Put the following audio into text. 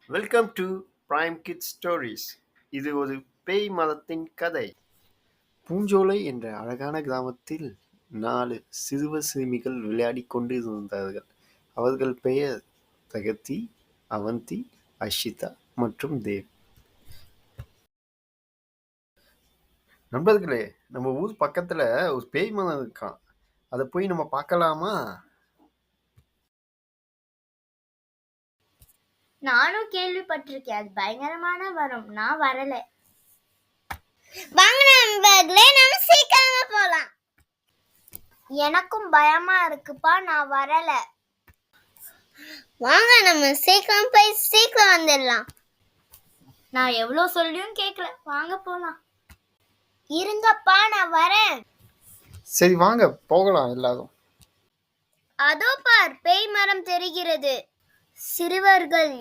Welcome to prime kids stories. இது ஒரு பேய் மதத்தின் கதை. பூஞ்சோலை என்ற அழகான கிராமத்தில் 4 சிறுவர் சிறுமிகள் விளையாடிக் கொண்டு இருந்தார்கள். அவர்கள் பெயர் தகதி, அவந்தி, அஷிதா மற்றும் தேவ். நண்பர்களே, நம்ம ஊர் பக்கத்துல ஒரு பேய் மதம் இருக்கான். அதை போய் நம்ம பார்க்கலாமா? நானும் கேள்விப்பட்டிருக்கேன். அது பயங்கரமான வரும். நான் வரல. வாங்க நண்பர்களே, நம்ம சீக்கிரமா போலாம். எனக்கும் பயமா இருக்குப்பா, நான் வரல. வாங்க நம்ம சீக்கிரம் போய் சீக்கிரம் வந்துடலாம். நான் எவ்வளவு சொல்லியும் கேட்கல. வாங்க போலாம். இருங்கப்பா, நான் வரேன். சரி வாங்க போகலாம் எல்லாரும். அதோ பார், பேய் மரம் தெரிகிறது. சிறுவர்கள்